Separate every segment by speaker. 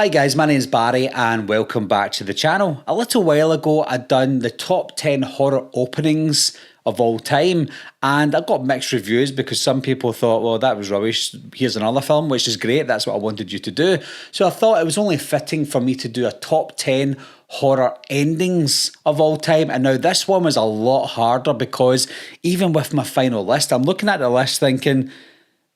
Speaker 1: Hi guys, my name's Barry and welcome back to the channel. A little while ago I'd done the top 10 horror openings of all time and I got mixed reviews because some people thought, well, that was rubbish, here's another film, which is great, that's what I wanted you to do. So I thought it was only fitting for me to do a top 10 horror endings of all time. And now this one was a lot harder because even with my final list, I'm looking at the list thinking,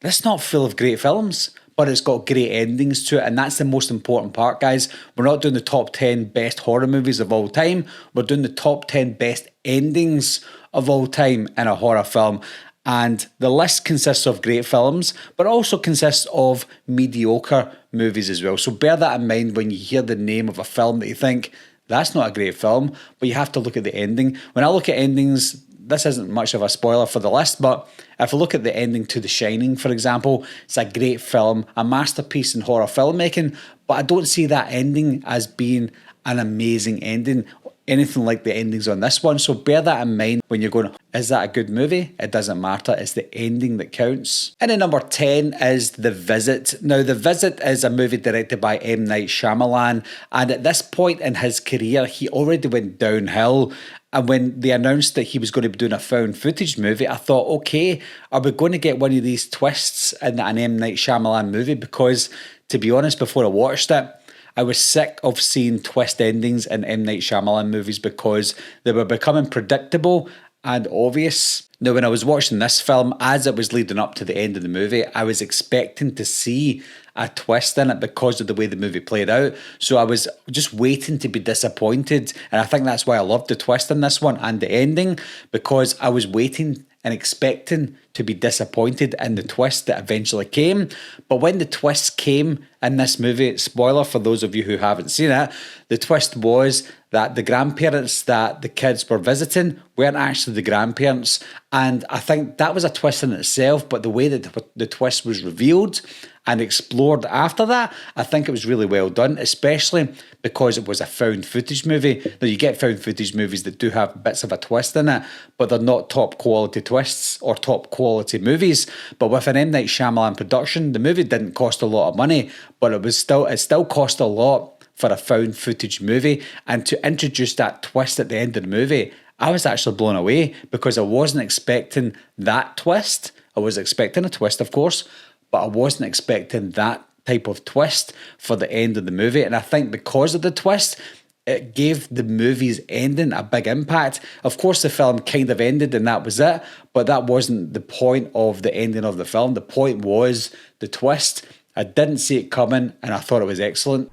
Speaker 1: this is not full of great films, but it's got great endings to it, and that's the most important part, guys. We're not doing the top 10 best horror movies of all time, we're doing the top 10 best endings of all time in a horror film. And the list consists of great films, but also consists of mediocre movies as well. So bear that in mind when you hear the name of a film that you think, that's not a great film, but you have to look at the ending. When I look at endings, this isn't much of a spoiler for the list, but if I look at the ending to The Shining, for example, it's a great film, a masterpiece in horror filmmaking, but I don't see that ending as being an amazing ending, anything like the endings on this one. So bear that in mind when you're going, is that a good movie? It doesn't matter, it's the ending that counts. And at number 10 is The Visit. Now, The Visit is a movie directed by M. Night Shyamalan, and at this point in his career, he already went downhill. And when they announced that he was going to be doing a found footage movie, I thought, okay, are we going to get one of these twists in an M. Night Shyamalan movie? Because, to be honest, before I watched it, I was sick of seeing twist endings in M. Night Shyamalan movies because they were becoming predictable and obvious. Now, when I was watching this film, as it was leading up to the end of the movie, I was expecting to see a twist in it because of the way the movie played out. So I was just waiting to be disappointed. And I think that's why I loved the twist in this one and the ending, because I was waiting and expecting to be disappointed in the twist that eventually came. But when the twist came in this movie, spoiler for those of you who haven't seen it, the twist was that the grandparents that the kids were visiting weren't actually the grandparents. And I think that was a twist in itself, but the way that the twist was revealed and explored after that, I think it was really well done, especially because it was a found footage movie. Now, you get found footage movies that do have bits of a twist in it, but they're not top quality twists or top quality movies. But with an M. Night Shyamalan production, the movie didn't cost a lot of money, but it still cost a lot for a found footage movie. And to introduce that twist at the end of the movie, I was actually blown away because I wasn't expecting that twist. I was expecting a twist, of course, but I wasn't expecting that type of twist for the end of the movie. And I think because of the twist, it gave the movie's ending a big impact. Of course, the film kind of ended and that was it, but that wasn't the point of the ending of the film. The point was the twist. I didn't see it coming and I thought it was excellent.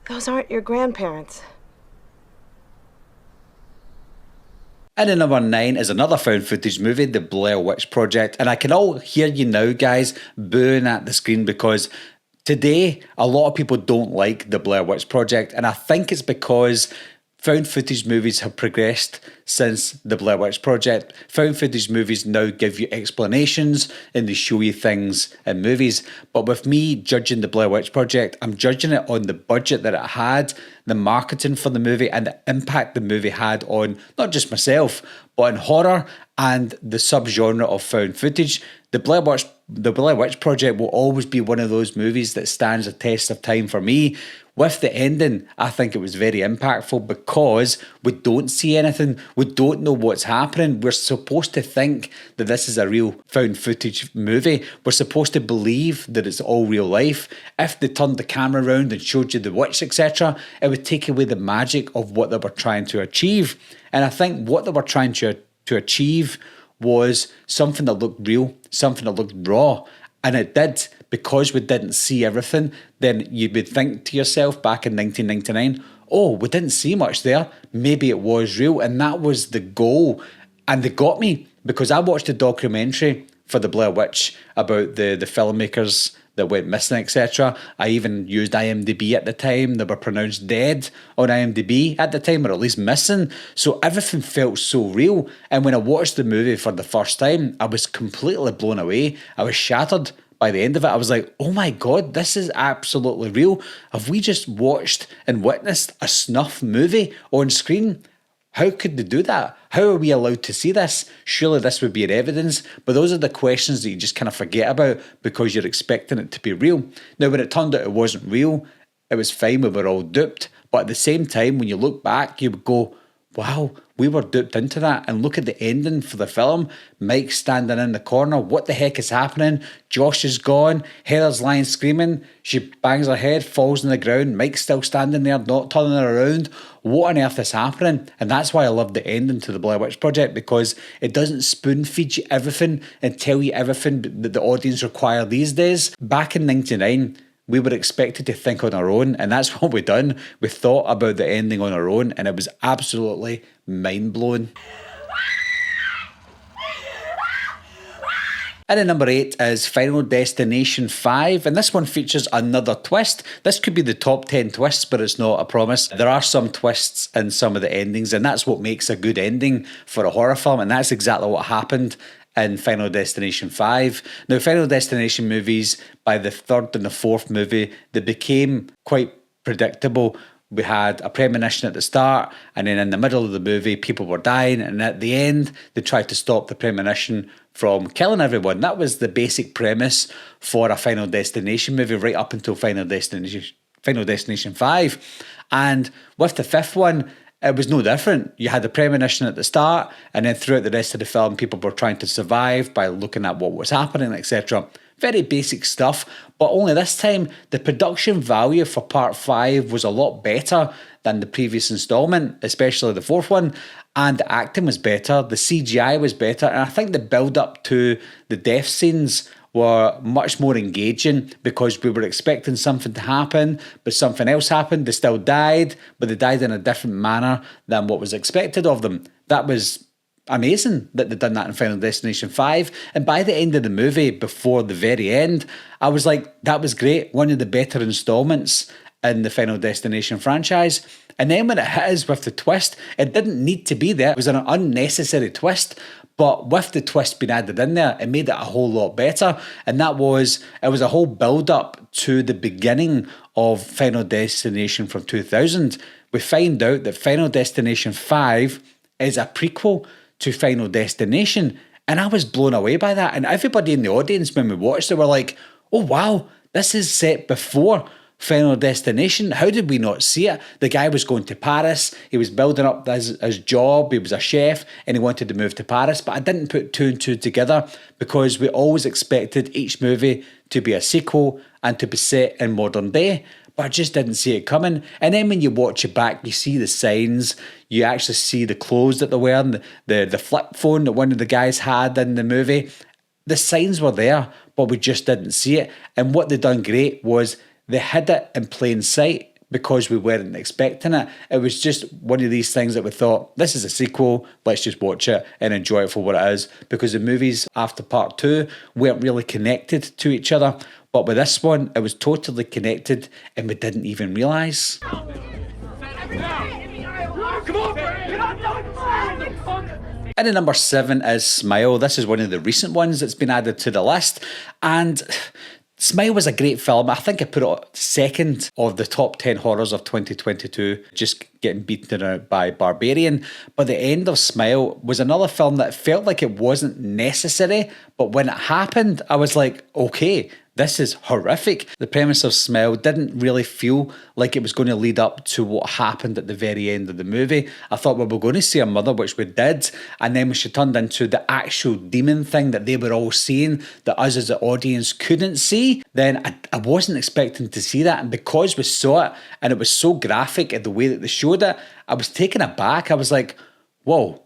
Speaker 2: Those aren't your grandparents.
Speaker 1: And at number 9 is another found footage movie, The Blair Witch Project. And I can all hear you now, guys, booing at the screen because today a lot of people don't like The Blair Witch Project. And I think it's because found footage movies have progressed since The Blair Witch Project. Found footage movies now give you explanations and they show you things in movies. But with me judging The Blair Witch Project, I'm judging it on the budget that it had, the marketing for the movie, and the impact the movie had on not just myself, but in horror and the subgenre of found footage. The Blair Witch Project will always be one of those movies that stands the test of time for me. With the ending, I think it was very impactful because we don't see anything. We don't know what's happening. We're supposed to think that this is a real found footage movie. We're supposed to believe that it's all real life. If they turned the camera around and showed you the witch, etc., it would take away the magic of what they were trying to achieve. And I think what they were trying to achieve was something that looked real, something that looked raw. And it did. Because we didn't see everything, then you would think to yourself back in 1999, oh, we didn't see much there. Maybe it was real. And that was the goal. And they got me because I watched a documentary for The Blair Witch about the filmmakers that went missing, etc. I even used IMDb at the time. They were pronounced dead on IMDb at the time, or at least missing. So everything felt so real. And when I watched the movie for the first time, I was completely blown away. I was shattered. By the end of it, I was like, oh my God, this is absolutely real. Have we just watched and witnessed a snuff movie on screen? How could they do that? How are we allowed to see this? Surely this would be in evidence. But those are the questions that you just kind of forget about because you're expecting it to be real. Now, when it turned out it wasn't real, It was fine, we were all duped. But at the same time, when you look back, you would go, wow, we were duped into that. And look at the ending for the film. Mike standing in the corner. What the heck is happening? Josh is gone. Heather's lying screaming. She bangs her head, falls on the ground. Mike's still standing there, not turning around. What on earth is happening? And that's why I love the ending to the Blair Witch Project, because it doesn't spoon feed you everything and tell you everything that the audience require these days. Back in 99, we were expected to think on our own, and that's what we done. We thought about the ending on our own, and it was absolutely mind-blowing. And at number 8 is Final Destination 5, and this one features another twist. This could be the top 10 twists, but it's not, I promise. There are some twists in some of the endings, and that's what makes a good ending for a horror film, and that's exactly what happened in Final Destination 5. Now, Final Destination movies, by the third and the fourth movie, they became quite predictable. We had a premonition at the start, and then in the middle of the movie, people were dying, and at the end, they tried to stop the premonition from killing everyone. That was the basic premise for a Final Destination movie, right up until Final Destination 5. And with the fifth one, it was no different. You had the premonition at the start, and then throughout the rest of the film, people were trying to survive by looking at what was happening, etc. Very basic stuff, but only this time, the production value for part 5 was a lot better than the previous installment, especially the fourth one, and the acting was better, the CGI was better, and I think the build-up to the death scenes were much more engaging because we were expecting something to happen, but something else happened. They still died, but they died in a different manner than what was expected of them. That was amazing that they'd done that in Final Destination 5. And by the end of the movie, before the very end, I was like, that was great. One of the better installments in the Final Destination franchise. And then when it hit us with the twist, it didn't need to be there. It was an unnecessary twist. But with the twist being added in there, it made it a whole lot better. And it was a whole build-up to the beginning of Final Destination from 2000. We find out that Final Destination 5 is a prequel to Final Destination. And I was blown away by that. And everybody in the audience, when we watched it, were like, oh wow, this is set before Final Destination. How did we not see it? The guy was going to Paris. He was building up his job. He was a chef and he wanted to move to Paris. But I didn't put two and two together because we always expected each movie to be a sequel and to be set in modern day. But I just didn't see it coming. And then when you watch it back, you see the signs. You actually see the clothes that they're wearing, the flip phone that one of the guys had in the movie. The signs were there, but we just didn't see it. And what they done great was they hid it in plain sight because we weren't expecting it. It was just one of these things that we thought, this is a sequel, let's just watch it and enjoy it for what it is. Because the movies after part 2 weren't really connected to each other. But with this one, it was totally connected and we didn't even realise. And at number 7 is Smile. This is one of the recent ones that's been added to the list. And Smile was a great film. I think I put it second of the top 10 horrors of 2022, just getting beaten out by Barbarian. But the end of Smile was another film that felt like it wasn't necessary, but when it happened, I was like, okay, this is horrific. The premise of Smile didn't really feel like it was going to lead up to what happened at the very end of the movie. I thought we were going to see a mother, which we did, and then when she turned into the actual demon thing that they were all seeing, that us as the audience couldn't see, then I wasn't expecting to see that. And because we saw it, and it was so graphic in the way that they showed it, I was taken aback. I was like, whoa,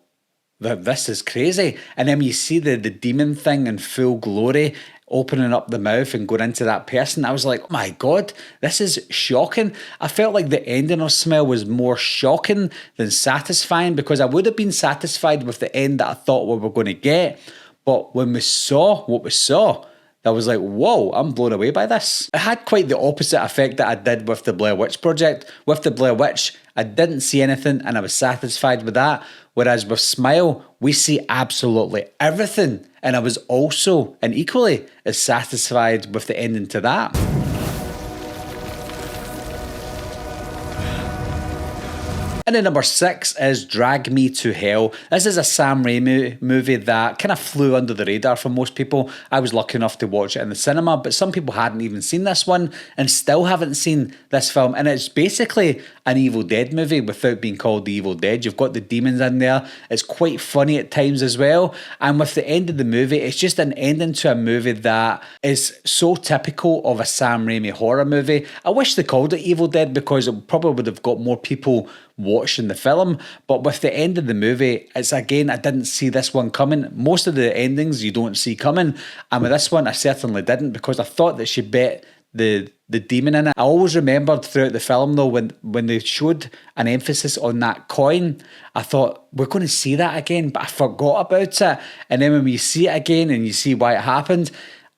Speaker 1: this is crazy. And then when you see the demon thing in full glory, opening up the mouth and going into that person, I was like, oh my God, this is shocking. I felt like the ending of Smile was more shocking than satisfying, because I would have been satisfied with the end that I thought we were going to get. But when we saw what we saw, I was like, whoa, I'm blown away by this. It had quite the opposite effect that I did with the Blair Witch Project. With the Blair Witch, I didn't see anything and I was satisfied with that. Whereas with Smile, we see absolutely everything. And I was also, and equally, as satisfied with the ending to that. And then number 6 is Drag Me to Hell. This is a Sam Raimi movie that kind of flew under the radar for most people. I was lucky enough to watch it in the cinema, but some people hadn't even seen this one and still haven't seen this film. And it's basically an Evil Dead movie without being called The Evil Dead. You've got the demons in there. It's quite funny at times as well. And with the end of the movie, it's just an ending to a movie that is so typical of a Sam Raimi horror movie. I wish they called it Evil Dead because it probably would have got more people watching the film. But with the end of the movie, it's again, I didn't see this one coming. Most of the endings you don't see coming, and with this one I certainly didn't, because I thought that she bet the demon in it. I always remembered throughout the film though, when they showed an emphasis on that coin, I thought we're going to see that again, but I forgot about it. And then when we see it again and you see why it happened,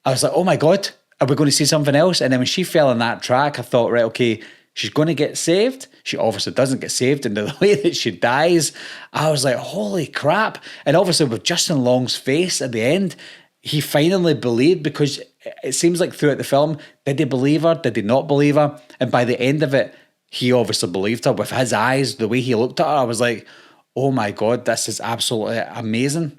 Speaker 1: I was like, oh my god, are we going to see something else? And then when she fell on that track, I thought, right, okay, she's going to get saved. She obviously doesn't get saved, and the way that she dies, I was like, holy crap. And obviously with Justin Long's face at the end, he finally believed, because it seems like throughout the film, did he believe her? Did he not believe her? And by the end of it, he obviously believed her with his eyes, the way he looked at her. I was like, oh my God, this is absolutely amazing.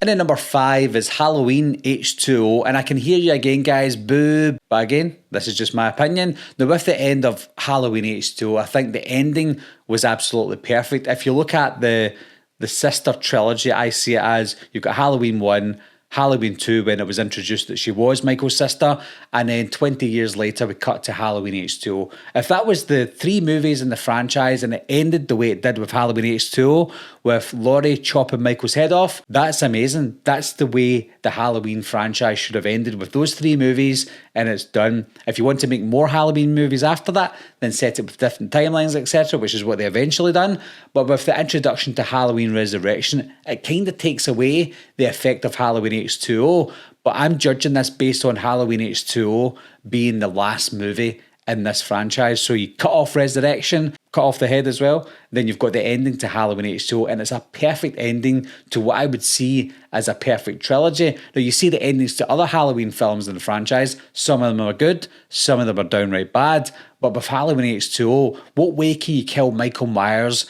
Speaker 1: And then number 5 is Halloween H2O. And I can hear you again, guys, boo. But again, this is just my opinion. Now, with the end of Halloween H2O, I think the ending was absolutely perfect. If you look at the sister trilogy, I see it as you've got Halloween 1, Halloween 2 when it was introduced that she was Michael's sister, and then 20 years later we cut to Halloween H2O. If that was the 3 movies in the franchise and it ended the way it did with Halloween H2O, with Laurie chopping Michael's head off, that's amazing. That's the way the Halloween franchise should have ended, with those 3 movies, and it's done. If you want to make more Halloween movies after that, then set it with different timelines, etc., which is what they eventually done. But with the introduction to Halloween Resurrection, it kind of takes away the effect of Halloween H2O. But I'm judging this based on Halloween H2O being the last movie in this franchise. So you cut off Resurrection, cut off the head as well, then you've got the ending to Halloween H2O, and it's a perfect ending to what I would see as a perfect trilogy. Now, you see the endings to other Halloween films in the franchise. Some of them are good, some of them are downright bad. But with Halloween H2O, what way can you kill Michael Myers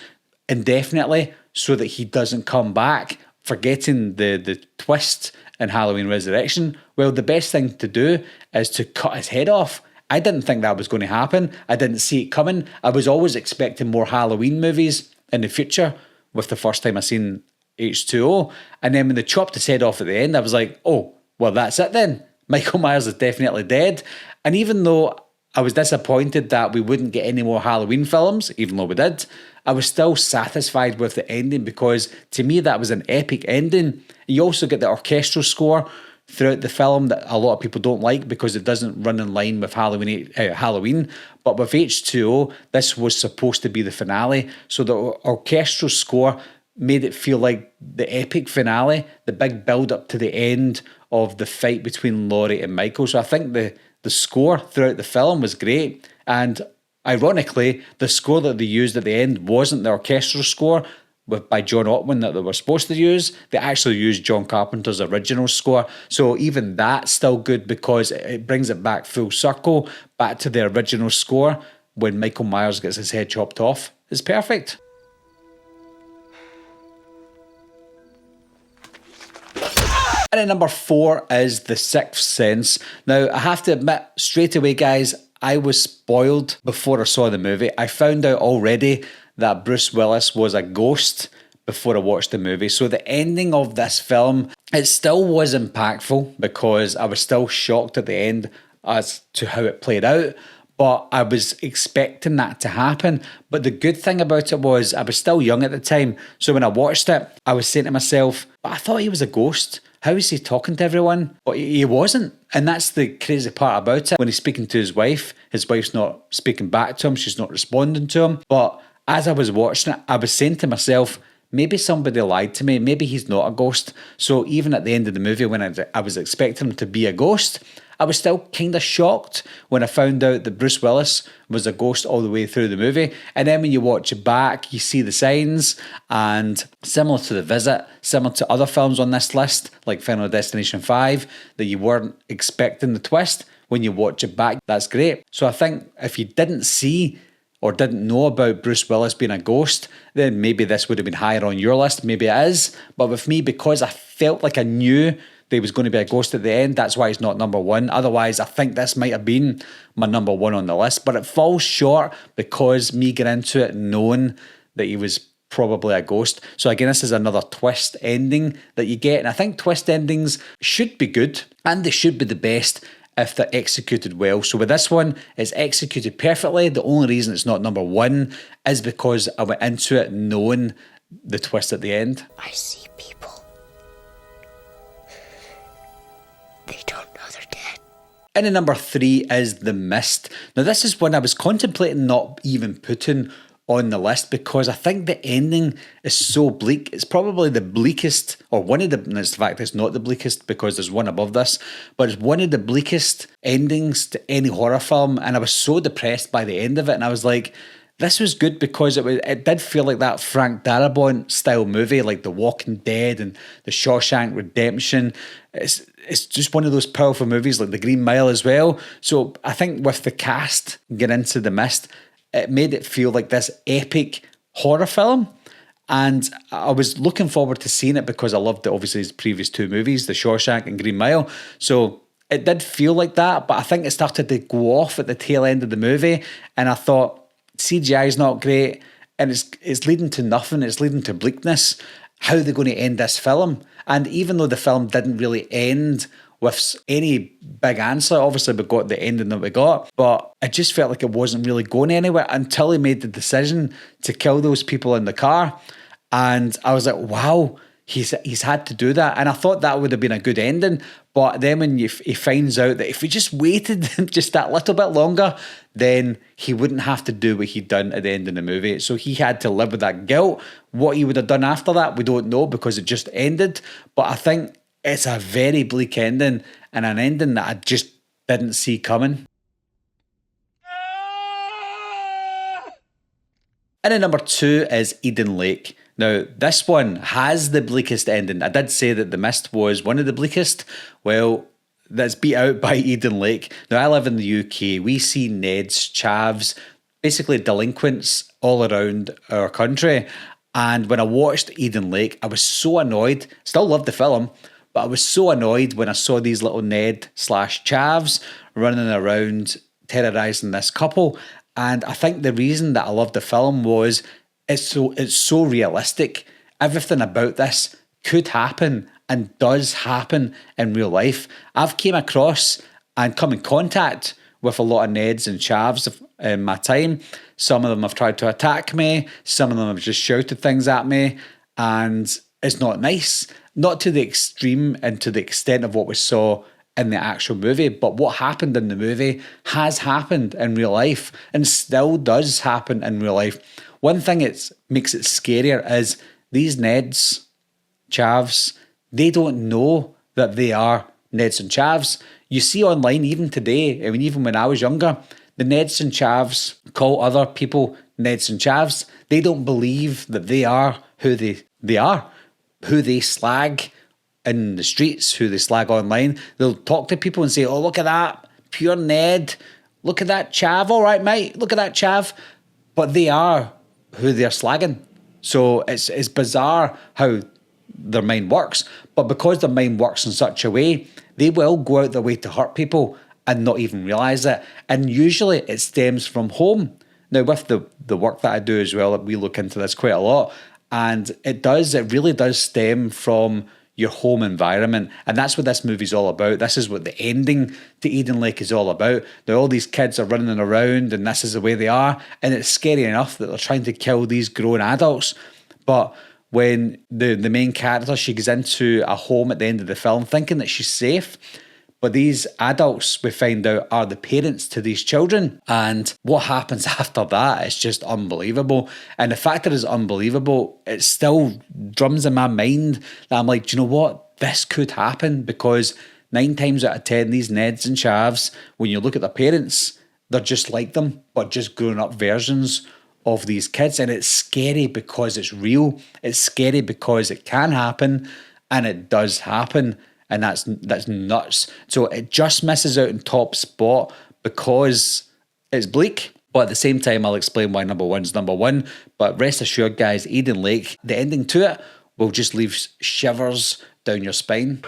Speaker 1: indefinitely so that he doesn't come back, forgetting the twist in Halloween Resurrection? Well, the best thing to do is to cut his head off. I didn't think that was going to happen. I didn't see it coming. I was always expecting more Halloween movies in the future with the first time I seen H2O. And then when they chopped his head off at the end, I was like, oh, well, that's it then. Michael Myers is definitely dead. And even though I was disappointed that we wouldn't get any more Halloween films, even though we did, I was still satisfied with the ending, because to me that was an epic ending. You also get the orchestral score throughout the film that a lot of people don't like because it doesn't run in line with Halloween. But with H2O, this was supposed to be the finale. So the orchestral score made it feel like the epic finale, the big build up to the end of the fight between Laurie and Michael. So I think the score throughout the film was great. And ironically, the score that they used at the end wasn't the orchestral score by John Ottman that they were supposed to use. They actually used John Carpenter's original score. So even that's still good, because it brings it back full circle, back to the original score when Michael Myers gets his head chopped off. It's perfect. And then number 4 is The Sixth Sense. Now, I have to admit straight away, guys, I was spoiled before I saw the movie. I found out already that Bruce Willis was a ghost before I watched the movie. So the ending of this film, it still was impactful, because I was still shocked at the end as to how it played out. But I was expecting that to happen. But the good thing about it was I was still young at the time. So when I watched it, I was saying to myself, but I thought he was a ghost. How is he talking to everyone? But he wasn't. And that's the crazy part about it. When he's speaking to his wife's not speaking back to him. She's not responding to him. But as I was watching it, I was saying to myself, maybe somebody lied to me. Maybe he's not a ghost. So even at the end of the movie, when I was expecting him to be a ghost, I was still kind of shocked when I found out that Bruce Willis was a ghost all the way through the movie. And then when you watch it back, you see the signs, and similar to The Visit, similar to other films on this list, like Final Destination 5, that you weren't expecting the twist. when you watch it back, that's great. So I think if you didn't see or didn't know about Bruce Willis being a ghost, then maybe this would have been higher on your list. Maybe it is. But with me, because I felt like I knew there was going to be a ghost at the end, that's why it's not number one. Otherwise, I think this might have been my number one on the list. But it falls short because me getting into it knowing that he was probably a ghost. So again, this is another twist ending that you get. And I think twist endings should be good and they should be the best if they're executed well. So with this one, it's executed perfectly. The only reason it's not number one is because I went into it knowing the twist at the end.
Speaker 3: I see people. They don't know they're dead.
Speaker 1: And then number 3 is The Mist. Now this is one I was contemplating not even putting on the list because I think the ending is so bleak. It's probably the bleakest, or one of the, in fact it's not the bleakest because there's one above this, but it's one of the bleakest endings to any horror film, and I was so depressed by the end of it, and I was like, this was good because it did feel like that Frank Darabont style movie, like The Walking Dead and The Shawshank Redemption. It's just one of those powerful movies like The Green Mile as well. So I think with the cast getting into The Mist, it made it feel like this epic horror film. And I was looking forward to seeing it because I loved, obviously, his previous 2 movies, The Shawshank and Green Mile. So it did feel like that, but I think it started to go off at the tail end of the movie. And I thought, CGI is not great, and it's leading to nothing. It's leading to bleakness. How are they going to end this film? And even though the film didn't really end with any big answer, obviously we got the ending that we got, but it just felt like it wasn't really going anywhere until he made the decision to kill those people in the car. And I was like, wow, he's had to do that. And I thought that would have been a good ending. But then when he finds out that if he just waited just that little bit longer, then he wouldn't have to do what he'd done at the end of the movie. So he had to live with that guilt. What he would have done after that, we don't know because it just ended. But I think it's a very bleak ending and an ending that I just didn't see coming. And then number 2 is Eden Lake. Now, this one has the bleakest ending. I did say that The Mist was one of the bleakest. Well, that's beat out by Eden Lake. Now, I live in the UK. We see Neds, chavs, basically delinquents all around our country. And when I watched Eden Lake, I was so annoyed. Still loved the film, but I was so annoyed when I saw these little Ned/chavs running around terrorising this couple. And I think the reason that I loved the film was it's so realistic. Everything about this could happen and does happen in real life. I've came across and come in contact with a lot of Neds and chavs in my time. Some of them have tried to attack me. Some of them have just shouted things at me. And it's not nice. Not to the extreme and to the extent of what we saw in the actual movie, but what happened in the movie has happened in real life and still does happen in real life. One thing that makes it scarier is these Neds, chavs, they don't know that they are Neds and chavs. You see online, even today, I mean, even when I was younger, the Neds and chavs call other people Neds and chavs. They don't believe that they are who they are, who they slag in the streets, who they slag online. They'll talk to people and say, oh, look at that, pure Ned. Look at that chav. All right, mate, look at that chav. But they are who they're slagging. So it's bizarre how their mind works. But because their mind works in such a way, they will go out their way to hurt people and not even realise it. And usually it stems from home. Now, with the work that I do as well, we look into this quite a lot. And it really does stem from your home environment. And that's what this movie's all about. This is what the ending to Eden Lake is all about. Now, all these kids are running around and this is the way they are. And it's scary enough that they're trying to kill these grown adults. But when the main character, she goes into a home at the end of the film thinking that she's safe, but these adults, we find out, are the parents to these children. And what happens after that is just unbelievable. And the fact that it's unbelievable, it still drums in my mind that I'm like, do you know what? This could happen, because 9 times out of 10, these Neds and chavs, when you look at their parents, they're just like them, but just grown up versions of these kids. And it's scary because it's real. It's scary because it can happen, and it does happen. and that's nuts. So it just misses out in top spot because it's bleak. But at the same time, I'll explain why number one's number one. But rest assured, guys, Eden Lake, the ending to it will just leave shivers down your spine.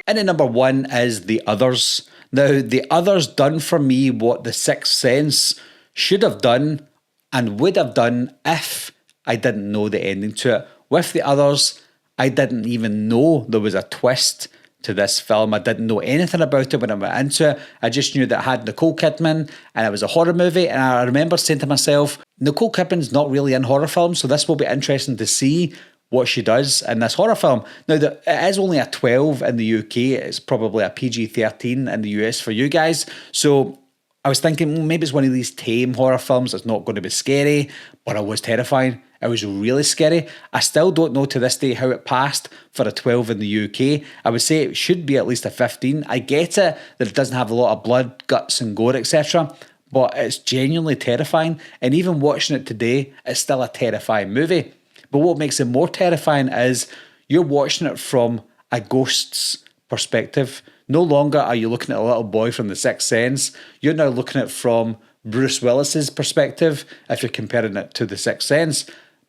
Speaker 1: And at number one is The Others. Now, The Others done for me what The Sixth Sense should have done and would have done if I didn't know the ending to it. With The Others, I didn't even know there was a twist to this film. I didn't know anything about it when I went into it. I just knew that it had Nicole Kidman and it was a horror movie. And I remember saying to myself, Nicole Kidman's not really in horror films, so this will be interesting to see what she does in this horror film. Now, it is only a 12 in the UK. It's probably a PG-13 in the US for you guys. So I was thinking maybe it's one of these tame horror films that's not going to be scary, but it was terrifying. It was really scary. I still don't know to this day how it passed for a 12 in the UK. I would say it should be at least a 15. I get it that it doesn't have a lot of blood, guts and gore, etc. But it's genuinely terrifying. And even watching it today, it's still a terrifying movie. But what makes it more terrifying is you're watching it from a ghost's perspective. No longer are you looking at a little boy from The Sixth Sense. You're now looking at it from Bruce Willis's perspective, if you're comparing it to The Sixth Sense.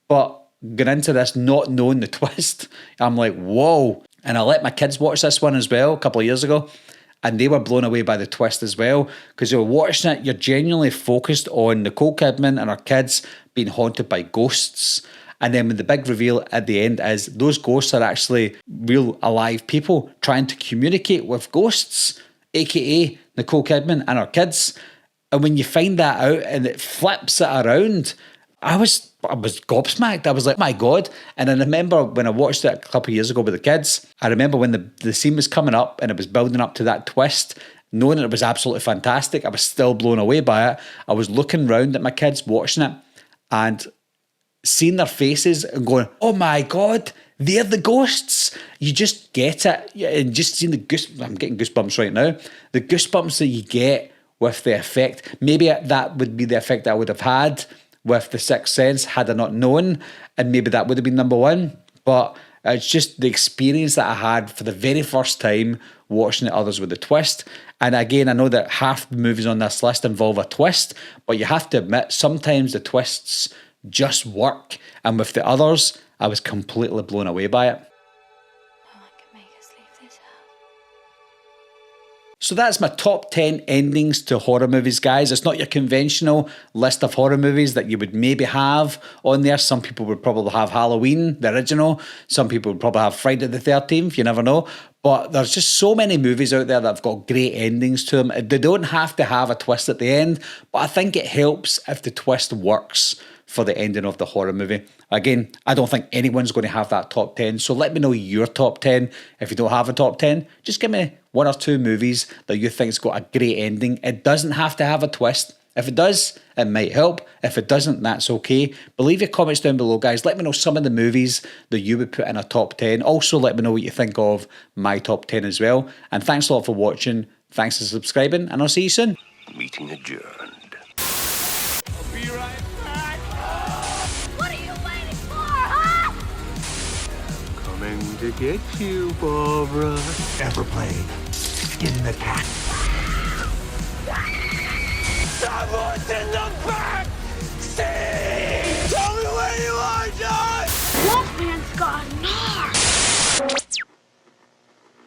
Speaker 1: But going into this not knowing the twist, I'm like, whoa. And I let my kids watch this one as well a couple of years ago, and they were blown away by the twist as well, because you're watching it, you're genuinely focused on Nicole Kidman and her kids being haunted by ghosts. And then when the big reveal at the end is those ghosts are actually real alive people trying to communicate with ghosts, aka Nicole Kidman and her kids. And when you find that out and it flips it around, I was gobsmacked. I was like, my God. And I remember when I watched it a couple of years ago with the kids, I remember when the scene was coming up and it was building up to that twist, knowing that it was absolutely fantastic, I was still blown away by it. I was looking around at my kids watching it and seeing their faces and going, oh my God, they're the ghosts. You just get it. And just seeing the goosebumps, I'm getting goosebumps right now. The goosebumps that you get with the effect, maybe that would be the effect I would have had with The Sixth Sense had I not known, and maybe that would have been number one. But it's just the experience that I had for the very first time watching The Others with the twist. And again, I know that half the movies on this list involve a twist, but you have to admit sometimes the twists just work. And with The Others, I was completely blown away by it.
Speaker 3: No one can make us leave this house.
Speaker 1: So that's my top 10 endings to horror movies, guys. It's not your conventional list of horror movies that you would maybe have on there. Some people would probably have Halloween, the original. Some people would probably have Friday the 13th, you never know. But there's just so many movies out there that have got great endings to them. They don't have to have a twist at the end, but I think it helps if the twist works for the ending of the horror movie. Again, I don't think anyone's going to have that top 10, so let me know your top 10. If you don't have a top 10, just give me one or two movies that you think's got a great ending. It doesn't have to have a twist. If it does, it might help. If it doesn't, that's okay. But leave your comments down below, guys. Let me know some of the movies that you would put in a top 10. Also, let me know what you think of my top 10 as well. And thanks a lot for watching. Thanks for subscribing, and I'll see you soon.
Speaker 4: Meeting adjourned.
Speaker 5: I'll be right back.
Speaker 3: What are you waiting for, huh?
Speaker 4: Coming to get you, Barbara.
Speaker 5: Ever played Skin the Cat?
Speaker 4: Someone's in the